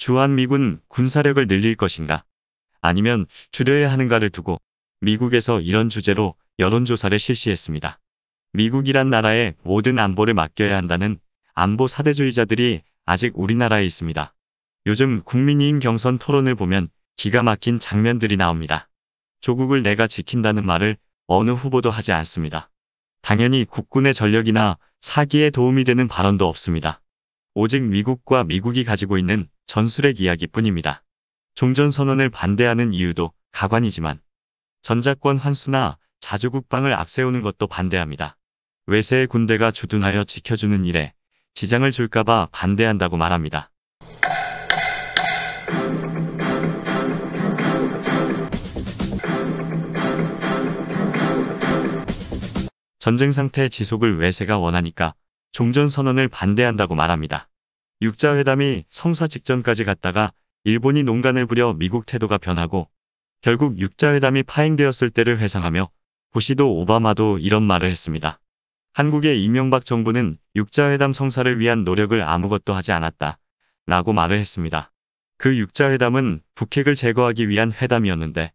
주한미군 군사력을 늘릴 것인가? 아니면 줄여야 하는가를 두고 미국에서 이런 주제로 여론조사를 실시했습니다. 미국이란 나라의 모든 안보를 맡겨야 한다는 안보 사대주의자들이 아직 우리나라에 있습니다. 요즘 국민의힘 경선 토론을 보면 기가 막힌 장면들이 나옵니다. 조국을 내가 지킨다는 말을 어느 후보도 하지 않습니다. 당연히 국군의 전력이나 사기에 도움이 되는 발언도 없습니다. 오직 미국과 미국이 가지고 있는 전술핵 이야기뿐입니다. 종전선언을 반대하는 이유도 가관이지만 전작권 환수나 자주국방을 앞세우는 것도 반대합니다. 외세의 군대가 주둔하여 지켜주는 일에 지장을 줄까봐 반대한다고 말합니다. 전쟁 상태 지속을 외세가 원하니까 종전선언을 반대한다고 말합니다. 육자회담이 성사 직전까지 갔다가 일본이 농간을 부려 미국 태도가 변하고 결국 육자회담이 파행되었을 때를 회상하며 부시도 오바마도 이런 말을 했습니다. 한국의 이명박 정부는 육자회담 성사를 위한 노력을 아무것도 하지 않았다 라고 말을 했습니다. 그 육자회담은 북핵을 제거하기 위한 회담이었는데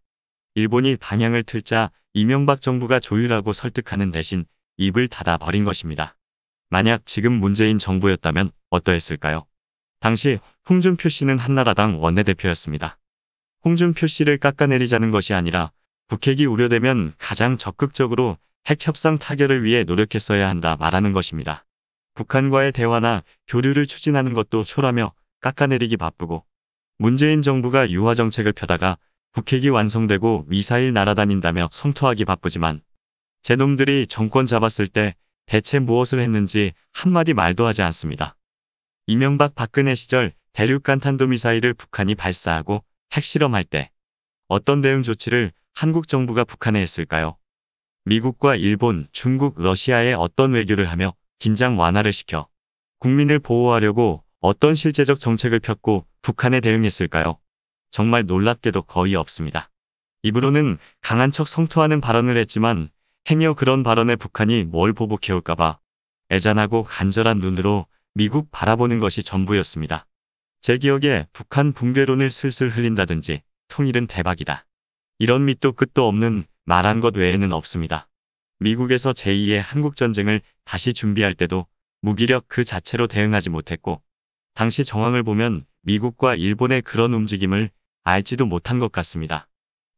일본이 방향을 틀자 이명박 정부가 조율하고 설득하는 대신 입을 닫아버린 것입니다. 만약 지금 문재인 정부였다면 어떠했을까요? 당시 홍준표 씨는 한나라당 원내대표였습니다. 홍준표 씨를 깎아내리자는 것이 아니라 북핵이 우려되면 가장 적극적으로 핵 협상 타결을 위해 노력했어야 한다 말하는 것입니다. 북한과의 대화나 교류를 추진하는 것도 초라며 깎아내리기 바쁘고 문재인 정부가 유화 정책을 펴다가 북핵이 완성되고 미사일 날아다닌다며 성토하기 바쁘지만 제놈들이 정권 잡았을 때 대체 무엇을 했는지 한마디 말도 하지 않습니다. 이명박 박근혜 시절 대륙간탄도 미사일을 북한이 발사하고 핵실험할 때 어떤 대응 조치를 한국 정부가 북한에 했을까요? 미국과 일본, 중국, 러시아에 어떤 외교를 하며 긴장 완화를 시켜 국민을 보호하려고 어떤 실제적 정책을 폈고 북한에 대응했을까요? 정말 놀랍게도 거의 없습니다. 입으로는 강한 척 성토하는 발언을 했지만 행여 그런 발언에 북한이 뭘 보복해올까봐 애잔하고 간절한 눈으로 미국 바라보는 것이 전부였습니다. 제 기억에 북한 붕괴론을 슬슬 흘린다든지 통일은 대박이다. 이런 밑도 끝도 없는 말한 것 외에는 없습니다. 미국에서 제2의 한국전쟁을 다시 준비할 때도 무기력 그 자체로 대응하지 못했고 당시 정황을 보면 미국과 일본의 그런 움직임을 알지도 못한 것 같습니다.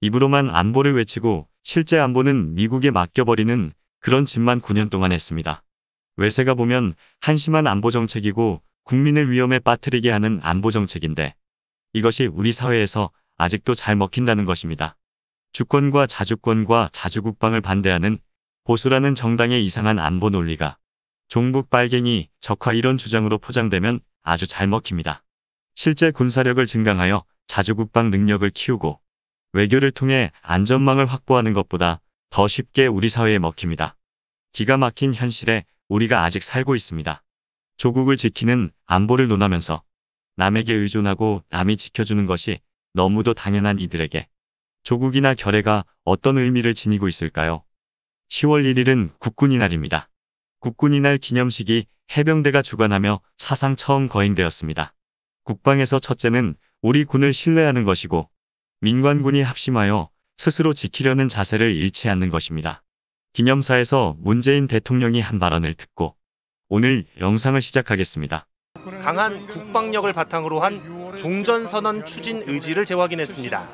입으로만 안보를 외치고 실제 안보는 미국에 맡겨버리는 그런 짓만 9년 동안 했습니다. 외세가 보면 한심한 안보정책이고 국민을 위험에 빠뜨리게 하는 안보정책인데 이것이 우리 사회에서 아직도 잘 먹힌다는 것입니다. 주권과 자주권과 자주국방을 반대하는 보수라는 정당의 이상한 안보 논리가 종북 빨갱이 적화 이런 주장으로 포장되면 아주 잘 먹힙니다. 실제 군사력을 증강하여 자주국방 능력을 키우고 외교를 통해 안전망을 확보하는 것보다 더 쉽게 우리 사회에 먹힙니다. 기가 막힌 현실에 우리가 아직 살고 있습니다. 조국을 지키는 안보를 논하면서 남에게 의존하고 남이 지켜주는 것이 너무도 당연한 이들에게 조국이나 결의가 어떤 의미를 지니고 있을까요? 10월 1일은 국군의 날입니다. 국군의 날 기념식이 해병대가 주관하며 사상 처음 거행되었습니다. 국방에서 첫째는 우리 군을 신뢰하는 것이고 민관군이 합심하여 스스로 지키려는 자세를 잃지 않는 것입니다. 기념사에서 문재인 대통령이 한 발언을 듣고 오늘 영상을 시작하겠습니다. 강한 국방력을 바탕으로 한 종전선언 추진 의지를 재확인했습니다.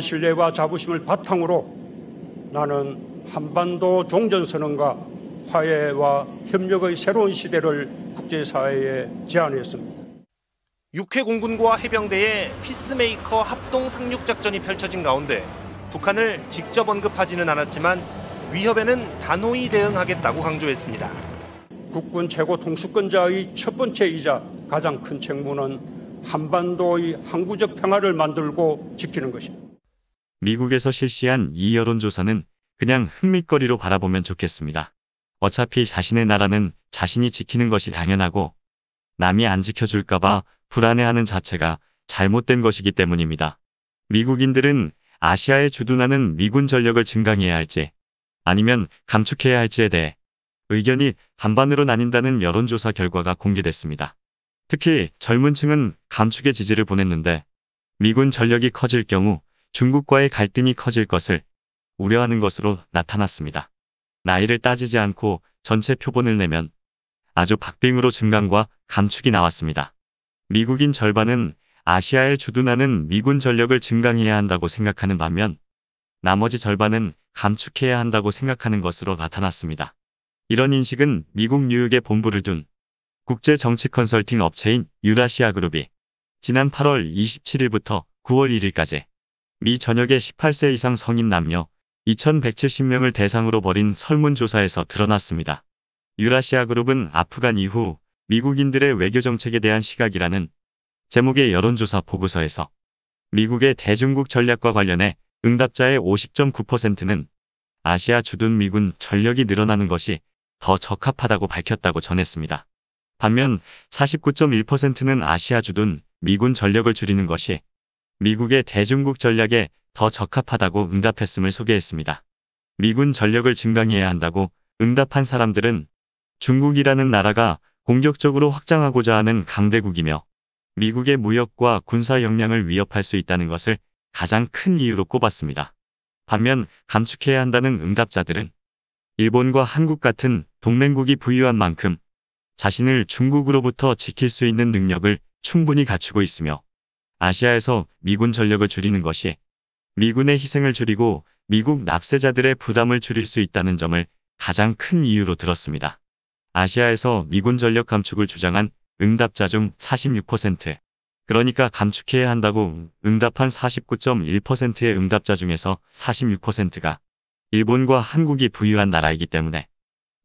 신뢰와 자부심을 바탕으로 나는 한반도 종전선언과 화해와 협력의 새로운 시대를 국제사회에 제안했습니다. 육해 공군과 해병대의 피스메이커 합동 상륙작전이 펼쳐진 가운데 북한을 직접 언급하지는 않았지만 위협에는 단호히 대응하겠다고 강조했습니다. 국군 최고 통수권자의 첫 번째이자 가장 큰 책무는 한반도의 항구적 평화를 만들고 지키는 것입니다. 미국에서 실시한 이 여론조사는 그냥 흥미거리로 바라보면 좋겠습니다. 어차피 자신의 나라는 자신이 지키는 것이 당연하고 남이 안 지켜줄까봐 불안해하는 자체가 잘못된 것이기 때문입니다. 미국인들은 아시아에 주둔하는 미군 전력을 증강해야 할지 아니면 감축해야 할지에 대해 의견이 반반으로 나뉜다는 여론조사 결과가 공개됐습니다. 특히 젊은 층은 감축의 지지를 보냈는데 미군 전력이 커질 경우 중국과의 갈등이 커질 것을 우려하는 것으로 나타났습니다. 나이를 따지지 않고 전체 표본을 내면 아주 박빙으로 증강과 감축이 나왔습니다. 미국인 절반은 아시아에 주둔하는 미군 전력을 증강해야 한다고 생각하는 반면 나머지 절반은 감축해야 한다고 생각하는 것으로 나타났습니다. 이런 인식은 미국 뉴욕에 본부를 둔 국제 정치 컨설팅 업체인 유라시아 그룹이 지난 8월 27일부터 9월 1일까지 미 전역의 18세 이상 성인 남녀 2170명을 대상으로 벌인 설문조사에서 드러났습니다. 유라시아 그룹은 아프간 이후 미국인들의 외교 정책에 대한 시각이라는 제목의 여론조사 보고서에서 미국의 대중국 전략과 관련해 응답자의 50.9%는 아시아 주둔 미군 전력이 늘어나는 것이 더 적합하다고 밝혔다고 전했습니다. 반면 49.1%는 아시아 주둔 미군 전력을 줄이는 것이 미국의 대중국 전략에 더 적합하다고 응답했음을 소개했습니다. 미군 전력을 증강해야 한다고 응답한 사람들은 중국이라는 나라가 공격적으로 확장하고자 하는 강대국이며 미국의 무역과 군사 역량을 위협할 수 있다는 것을 가장 큰 이유로 꼽았습니다. 반면 감축해야 한다는 응답자들은 일본과 한국 같은 동맹국이 부유한 만큼 자신을 중국으로부터 지킬 수 있는 능력을 충분히 갖추고 있으며 아시아에서 미군 전력을 줄이는 것이 미군의 희생을 줄이고 미국 납세자들의 부담을 줄일 수 있다는 점을 가장 큰 이유로 들었습니다. 아시아에서 미군 전력 감축을 주장한 응답자 중 46%, 그러니까 감축해야 한다고 응답한 49.1%의 응답자 중에서 46%가 일본과 한국이 부유한 나라이기 때문에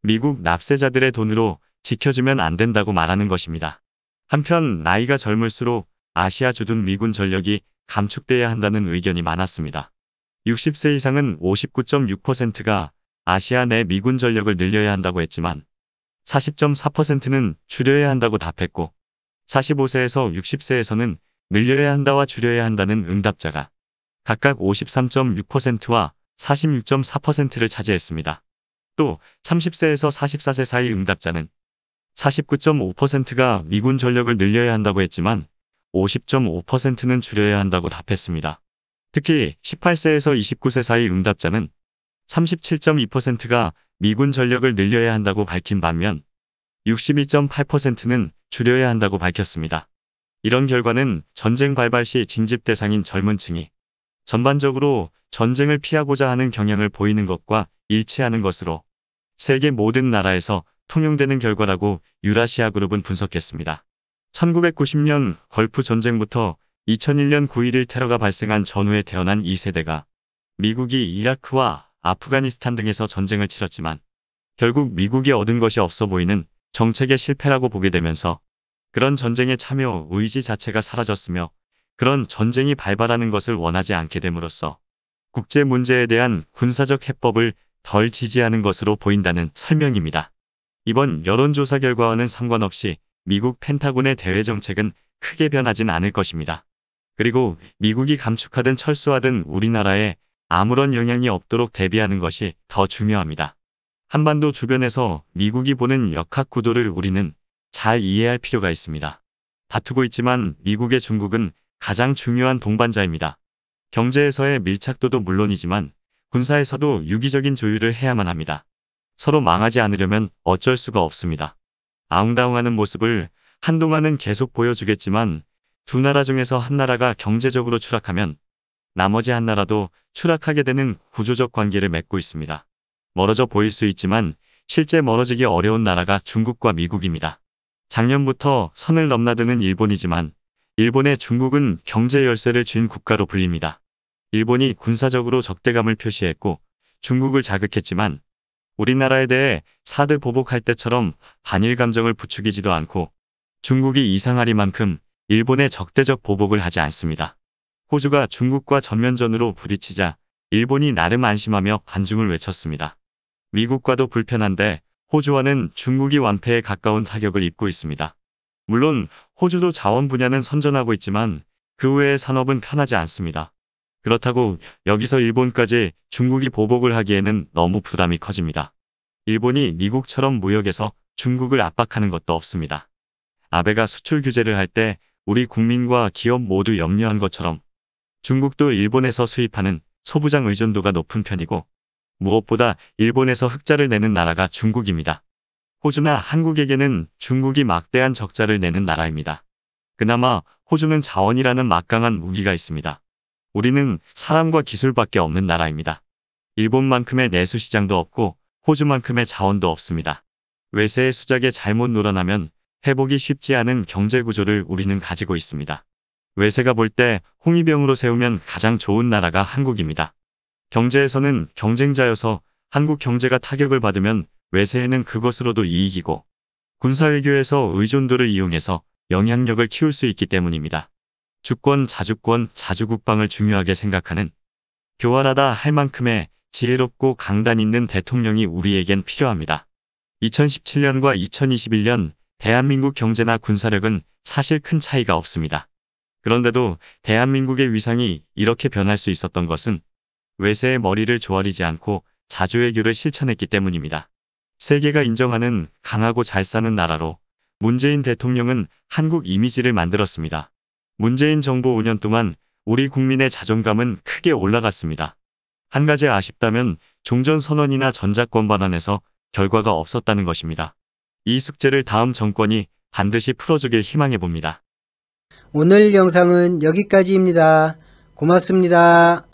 미국 납세자들의 돈으로 지켜주면 안 된다고 말하는 것입니다. 한편 나이가 젊을수록 아시아 주둔 미군 전력이 감축돼야 한다는 의견이 많았습니다. 60세 이상은 59.6%가 아시아 내 미군 전력을 늘려야 한다고 했지만 40.4%는 줄여야 한다고 답했고 45세에서 60세에서는 늘려야 한다와 줄여야 한다는 응답자가 각각 53.6%와 46.4%를 차지했습니다. 또 30세에서 44세 사이 응답자는 49.5%가 미군 전력을 늘려야 한다고 했지만 50.5%는 줄여야 한다고 답했습니다. 특히 18세에서 29세 사이 응답자는 37.2%가 미군 전력을 늘려야 한다고 밝힌 반면 62.8%는 줄여야 한다고 밝혔습니다. 이런 결과는 전쟁 발발 시 징집 대상인 젊은 층이 전반적으로 전쟁을 피하고자 하는 경향을 보이는 것과 일치하는 것으로 세계 모든 나라에서 통용되는 결과라고 유라시아 그룹은 분석했습니다. 1990년 걸프 전쟁부터 2001년 9.11 테러가 발생한 전후에 태어난 2세대가 미국이 이라크와 아프가니스탄 등에서 전쟁을 치렀지만 결국 미국이 얻은 것이 없어 보이는 정책의 실패라고 보게 되면서 그런 전쟁에 참여 의지 자체가 사라졌으며 그런 전쟁이 발발하는 것을 원하지 않게 됨으로써 국제 문제에 대한 군사적 해법을 덜 지지하는 것으로 보인다는 설명입니다. 이번 여론조사 결과와는 상관없이 미국 펜타곤의 대외 정책은 크게 변하진 않을 것입니다. 그리고 미국이 감축하든 철수하든 우리나라에 아무런 영향이 없도록 대비하는 것이 더 중요합니다. 한반도 주변에서 미국이 보는 역학 구도를 우리는 잘 이해할 필요가 있습니다. 다투고 있지만 미국의 중국은 가장 중요한 동반자입니다. 경제에서의 밀착도도 물론이지만 군사에서도 유기적인 조율을 해야만 합니다. 서로 망하지 않으려면 어쩔 수가 없습니다. 아웅다웅하는 모습을 한동안은 계속 보여주겠지만 두 나라 중에서 한 나라가 경제적으로 추락하면 나머지 한 나라도 추락하게 되는 구조적 관계를 맺고 있습니다. 멀어져 보일 수 있지만 실제 멀어지기 어려운 나라가 중국과 미국입니다. 작년부터 선을 넘나드는 일본이지만 일본의 중국은 경제 열쇠를 쥔 국가로 불립니다. 일본이 군사적으로 적대감을 표시했고 중국을 자극했지만 우리나라에 대해 사드 보복할 때처럼 반일 감정을 부추기지도 않고 중국이 이상하리만큼 일본의 적대적 보복을 하지 않습니다. 호주가 중국과 전면전으로 부딪히자 일본이 나름 안심하며 반중을 외쳤습니다. 미국과도 불편한데 호주와는 중국이 완패에 가까운 타격을 입고 있습니다. 물론 호주도 자원 분야는 선전하고 있지만 그 외의 산업은 편하지 않습니다. 그렇다고 여기서 일본까지 중국이 보복을 하기에는 너무 부담이 커집니다. 일본이 미국처럼 무역에서 중국을 압박하는 것도 없습니다. 아베가 수출 규제를 할 때 우리 국민과 기업 모두 염려한 것처럼 중국도 일본에서 수입하는 소부장 의존도가 높은 편이고 무엇보다 일본에서 흑자를 내는 나라가 중국입니다. 호주나 한국에게는 중국이 막대한 적자를 내는 나라입니다. 그나마 호주는 자원이라는 막강한 무기가 있습니다. 우리는 사람과 기술밖에 없는 나라입니다. 일본만큼의 내수 시장도 없고 호주만큼의 자원도 없습니다. 외세의 수작에 잘못 놀아나면 회복이 쉽지 않은 경제 구조를 우리는 가지고 있습니다. 외세가 볼 때 홍위병으로 세우면 가장 좋은 나라가 한국입니다. 경제에서는 경쟁자여서 한국 경제가 타격을 받으면 외세에는 그것으로도 이익이고 군사외교에서 의존도를 이용해서 영향력을 키울 수 있기 때문입니다. 주권, 자주국방을 중요하게 생각하는 교활하다 할 만큼의 지혜롭고 강단 있는 대통령이 우리에겐 필요합니다. 2017년과 2021년 대한민국 경제나 군사력은 사실 큰 차이가 없습니다. 그런데도 대한민국의 위상이 이렇게 변할 수 있었던 것은 외세의 머리를 조아리지 않고 자주외교를 실천했기 때문입니다. 세계가 인정하는 강하고 잘 사는 나라로 문재인 대통령은 한국 이미지를 만들었습니다. 문재인 정부 5년 동안 우리 국민의 자존감은 크게 올라갔습니다. 한 가지 아쉽다면 종전선언이나 전작권 반환에서 결과가 없었다는 것입니다. 이 숙제를 다음 정권이 반드시 풀어주길 희망해봅니다. 오늘 영상은 여기까지입니다. 고맙습니다.